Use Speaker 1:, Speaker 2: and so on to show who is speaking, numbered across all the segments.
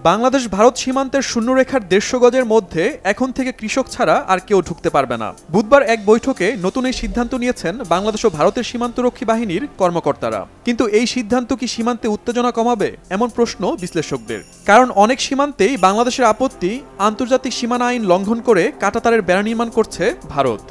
Speaker 1: বাংলাদেশ ভারত সীমান্তের শূন্যরেখার ১৫০ গজের মধ্যে এখন থেকে কৃষক ছাড়া আর কেউ ঢুকতে পারবে না। বুধবার এক বৈঠকে নতুন এই সিদ্ধান্ত নিয়েছেন বাংলাদেশ ও ভারতের সীমান্তরক্ষী বাহিনীর কর্মকর্তারা। কিন্তু এই সিদ্ধান্ত কি সীমান্তে উত্তেজনা কমাবে এমন প্রশ্ন বিশ্লেষকদের। কারণ অনেক সীমান্তেই বাংলাদেশের আপত্তি, আন্তর্জাতিক সীমানা আইন লঙ্ঘন করে কাঁটাতারের বেড়া নির্মাণ করছে ভারত।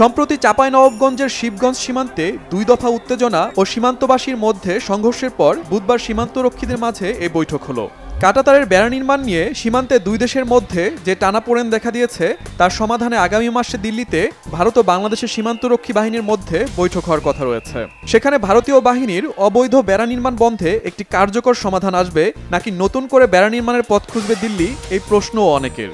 Speaker 1: সম্প্রতি চাঁপাইনবাবগঞ্জের শিবগঞ্জ সীমান্তে ২ দফা উত্তেজনা ও সীমান্তবাসীর মধ্যে সংঘর্ষের পর বুধবার সীমান্তরক্ষীদের মাঝে এই বৈঠক হলো। কাঁটাতারের বেড়া নির্মাণ নিয়ে সীমান্তে দুই দেশের মধ্যে যে টানাপোড়েন দেখা দিয়েছে তার সমাধানে আগামী মাসে দিল্লিতে ভারত ও বাংলাদেশের সীমান্তরক্ষী বাহিনীর মধ্যে বৈঠক হওয়ার কথা রয়েছে। সেখানে ভারতীয় বাহিনীর অবৈধ বেড়া নির্মাণ বন্ধে একটি কার্যকর সমাধান আসবে নাকি নতুন করে বেড়া নির্মাণের পথ খুঁজবে দিল্লি, এই প্রশ্নও অনেকের।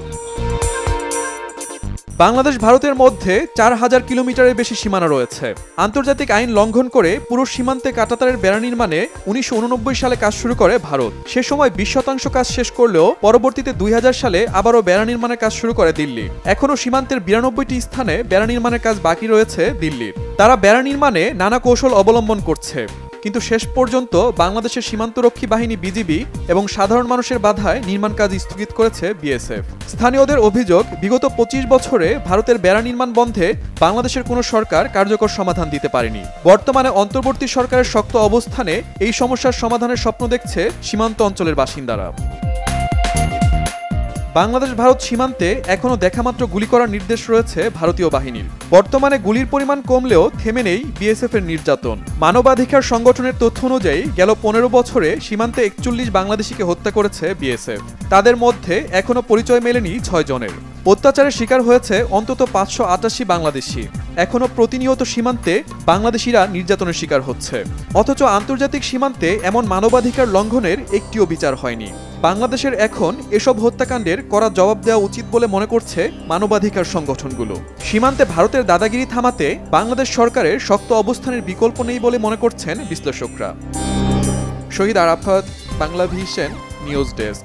Speaker 1: বাংলাদেশ ভারতের মধ্যে ৪,০০০ কিলোমিটারের বেশি সীমানা রয়েছে। আন্তর্জাতিক আইন লঙ্ঘন করে পুরো সীমান্তে কাঁটাতারের বেড়া নির্মাণে ১৯৮৯ সালে কাজ শুরু করে ভারত। সে সময় ২০% কাজ শেষ করলেও পরবর্তীতে ২০০০ সালে আবারও বেড়া নির্মাণের কাজ শুরু করে দিল্লি। এখনও সীমান্তের ৯২টি স্থানে বেড়া নির্মাণের কাজ বাকি রয়েছে দিল্লির। তারা বেড়া নির্মাণে নানা কৌশল অবলম্বন করছে, কিন্তু শেষ পর্যন্ত বাংলাদেশের সীমান্তরক্ষী বাহিনী বিজিবি এবং সাধারণ মানুষের বাধায় নির্মাণ কাজ স্থগিত করেছে বিএসএফ। স্থানীয়দের অভিযোগ, বিগত ২৫ বছরে ভারতের বেড়া নির্মাণ বন্ধে বাংলাদেশের কোনো সরকার কার্যকর সমাধান দিতে পারেনি। বর্তমানে অন্তর্বর্তী সরকারের শক্ত অবস্থানে এই সমস্যার সমাধানের স্বপ্ন দেখছে সীমান্ত অঞ্চলের বাসিন্দারা। বাংলাদেশ ভারত সীমান্তে এখনও দেখামাত্র গুলি করার নির্দেশ রয়েছে ভারতীয় বাহিনীর। বর্তমানে গুলির পরিমাণ কমলেও থেমে নেই বিএসএফ এর নির্যাতন। মানবাধিকার সংগঠনের তথ্য অনুযায়ী গেল ১৫ বছরে সীমান্তে ৪১ বাংলাদেশিকে হত্যা করেছে বিএসএফ। তাদের মধ্যে এখনও পরিচয় মেলেনি ৬ জনের। অত্যাচারের শিকার হয়েছে অন্তত ৫৮৮ বাংলাদেশি। এখনও প্রতিনিয়ত সীমান্তে বাংলাদেশিরা নির্যাতনের শিকার হচ্ছে, অথচ আন্তর্জাতিক সীমান্তে এমন মানবাধিকার লঙ্ঘনের একটিও বিচার হয়নি। বাংলাদেশের এখন এসব হত্যাকাণ্ডের কড়া জবাব দেওয়া উচিত বলে মনে করছে মানবাধিকার সংগঠনগুলো। সীমান্তে ভারতের দাদাগিরি থামাতে বাংলাদেশ সরকারের শক্ত অবস্থানের বিকল্প নেই বলে মনে করছেন বিশ্লেষকরা। শহীদ আরাফাত, বাংলাভিশন নিউজ ডেস্ক।